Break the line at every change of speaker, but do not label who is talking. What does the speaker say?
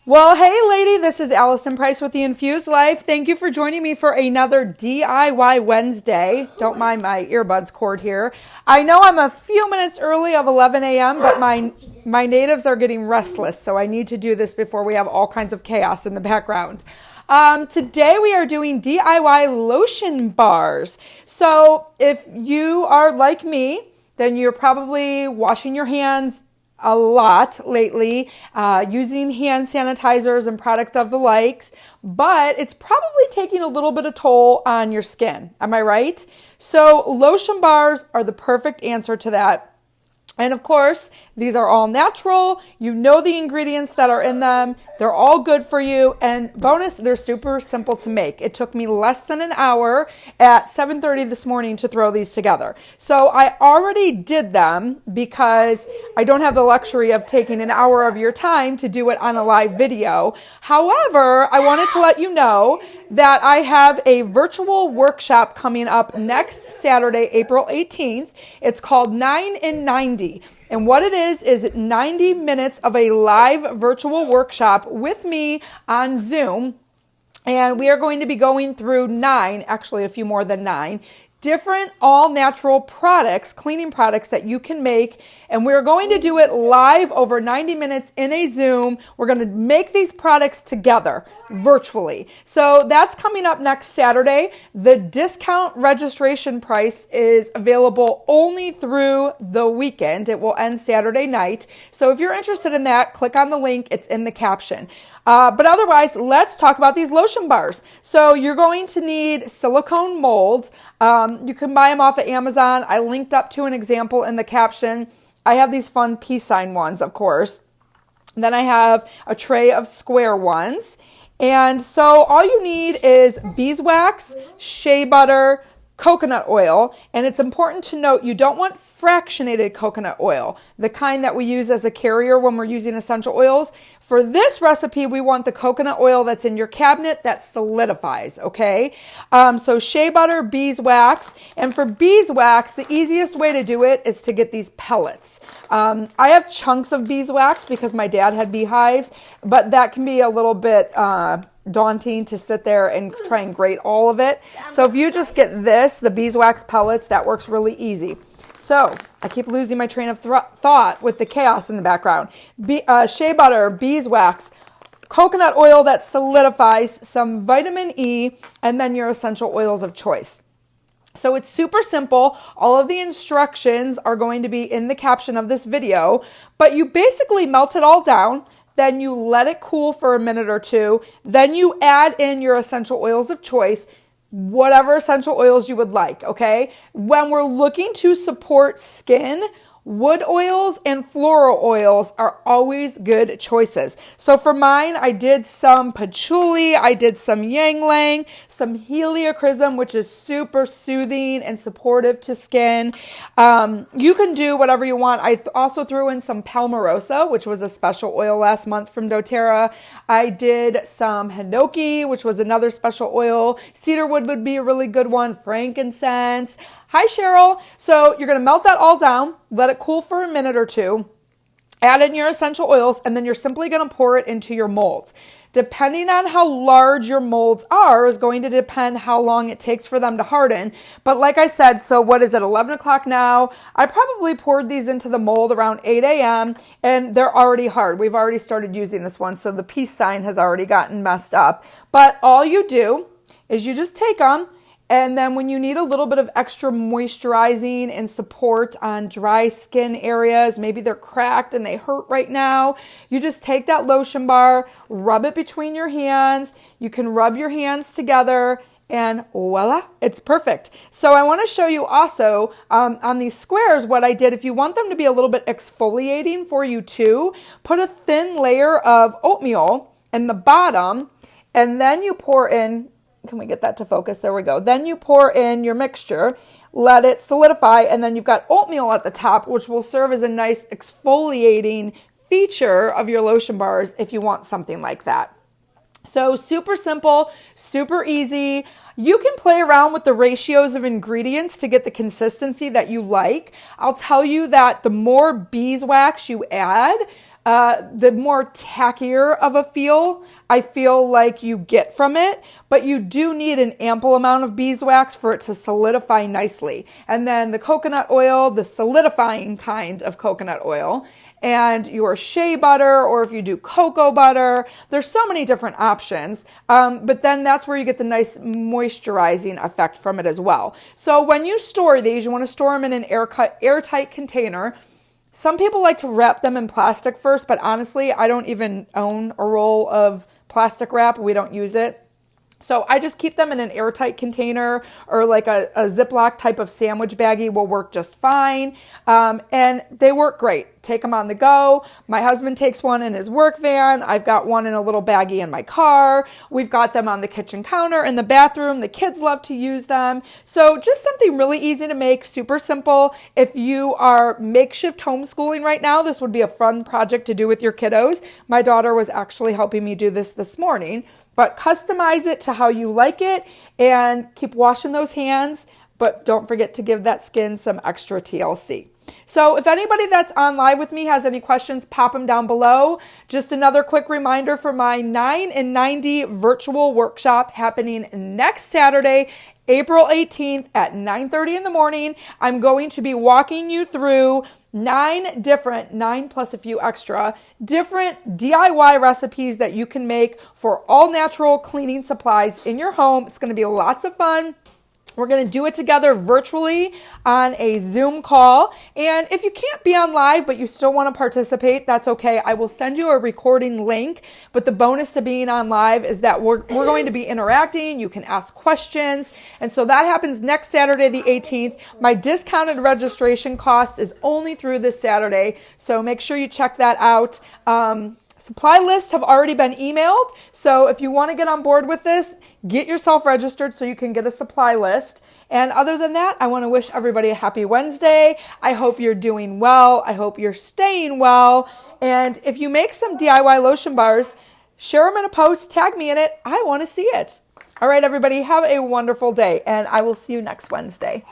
Well, hey, lady, this is Allison Price with The Infused Life. Thank you for joining me for another DIY Wednesday. Don't mind my earbuds cord here. I know I'm a few minutes early of 11 a.m., but my natives are getting restless, so I need to do this before we have all kinds of chaos in the background. Today we are doing DIY lotion bars. So if you are like me, then you're probably washing your hands a lot lately, using hand sanitizers and product of the likes, but it's probably taking a little bit of toll on your skin. Am I right? So lotion bars are the perfect answer to that. And of course, these are all natural. You know the ingredients that are in them. They're all good for you. And bonus, they're super simple to make. It took me less than an hour at 7:30 this morning to throw these together. So I already did them because I don't have the luxury of taking an hour of your time to do it on a live video. However, I wanted to let you know that I have a virtual workshop coming up next Saturday, April 18th. It's called 9 in 90. And what it is 90 minutes of a live virtual workshop with me on Zoom. And we are going to be going through actually a few more than 9, different all-natural products, cleaning products that you can make. And we're going to do it live over 90 minutes in a Zoom. We're going to make these products together virtually. So that's coming up next Saturday. The discount registration price is available only through the weekend. It will end Saturday night. So if you're interested in that, click on the link. It's in the caption. But otherwise, let's talk about these lotion bars. So you're going to need silicone molds. You can buy them off of Amazon. I linked up to an example in the caption. I have these fun peace sign ones, of course. And then I have a tray of square ones. And so all you need is beeswax, shea butter, coconut oil, and it's important to note you don't want fractionated coconut oil, the kind that we use as a carrier when we're using essential oils. For this recipe, we want the coconut oil that's in your cabinet that solidifies, okay? So shea butter, beeswax, and for beeswax, the easiest way to do it is to get these pellets. I have chunks of beeswax because my dad had beehives, but that can be a little bit daunting to sit there and try and grate all of it. So if you just get the beeswax pellets, that works really easy. So I keep losing my train of thought with the chaos in the background. Shea butter, beeswax, coconut oil that solidifies, some vitamin E, and then your essential oils of choice. So it's super simple. All of the instructions are going to be in the caption of this video, but you basically melt it all down. Then you let it cool for a minute or two. Then you add in your essential oils of choice, whatever essential oils you would like, okay? When we're looking to support skin, wood oils and floral oils are always good choices. So for mine, I did some patchouli, I did some ylang ylang, some heliochrysum, which is super soothing and supportive to skin. You can do whatever you want. I also threw in some palmarosa, which was a special oil last month from doTERRA. I did some hinoki, which was another special oil. Cedarwood would be a really good one. Frankincense. Hi, Cheryl. So you're going to melt that all down, let it cool for a minute or two, add in your essential oils, and then you're simply going to pour it into your molds. Depending on how large your molds are is going to depend how long it takes for them to harden. But like I said, so what is it, 11 o'clock now? I probably poured these into the mold around 8 a.m. and they're already hard. We've already started using this one, so the peace sign has already gotten messed up. But all you do is you just take them, and then when you need a little bit of extra moisturizing and support on dry skin areas, maybe they're cracked and they hurt right now, you just take that lotion bar, rub it between your hands. You can rub your hands together and voila, it's perfect. So I want to show you also on these squares what I did. If you want them to be a little bit exfoliating for you too, put a thin layer of oatmeal in the bottom, and then you pour in, can we get that to focus? There we go. Then you pour in your mixture, let it solidify, and then you've got oatmeal at the top, which will serve as a nice exfoliating feature of your lotion bars if you want something like that. So super simple, super easy. You can play around with the ratios of ingredients to get the consistency that you like. I'll tell you that the more beeswax you add, the more tackier of a feel I feel like you get from it, but you do need an ample amount of beeswax for it to solidify nicely. And then the coconut oil, the solidifying kind of coconut oil, and your shea butter, or if you do cocoa butter, there's so many different options. But then that's where you get the nice moisturizing effect from it as well. So when you store these, you want to store them in an airtight container. Some people like to wrap them in plastic first, but honestly, I don't even own a roll of plastic wrap. We don't use it. So I just keep them in an airtight container, or like a Ziploc type of sandwich baggie will work just fine. And they work great. Take them on the go. My husband takes one in his work van. I've got one in a little baggie in my car. We've got them on the kitchen counter in the bathroom. The kids love to use them. So just something really easy to make, super simple. If you are makeshift homeschooling right now, this would be a fun project to do with your kiddos. My daughter was actually helping me do this morning. But customize it to how you like it and keep washing those hands, but don't forget to give that skin some extra TLC. So if anybody that's on live with me has any questions, pop them down below. Just another quick reminder for my 9 in 90 virtual workshop happening next Saturday, April 18th at 9:30 in the morning. I'm going to be walking you through 9 plus a few extra different DIY recipes that you can make for all natural cleaning supplies in your home. It's going to be lots of fun. We're going to do it together virtually on a Zoom call. And if you can't be on live, but you still want to participate, that's okay. I will send you a recording link. But the bonus to being on live is that we're going to be interacting. You can ask questions. And so that happens next Saturday, the 18th. My discounted registration cost is only through this Saturday. So make sure you check that out. Supply lists have already been emailed. So if you want to get on board with this, get yourself registered so you can get a supply list. And other than that, I want to wish everybody a happy Wednesday. I hope you're doing well. I hope you're staying well. And if you make some DIY lotion bars, share them in a post, tag me in it. I want to see it. All right, everybody, have a wonderful day, and I will see you next Wednesday.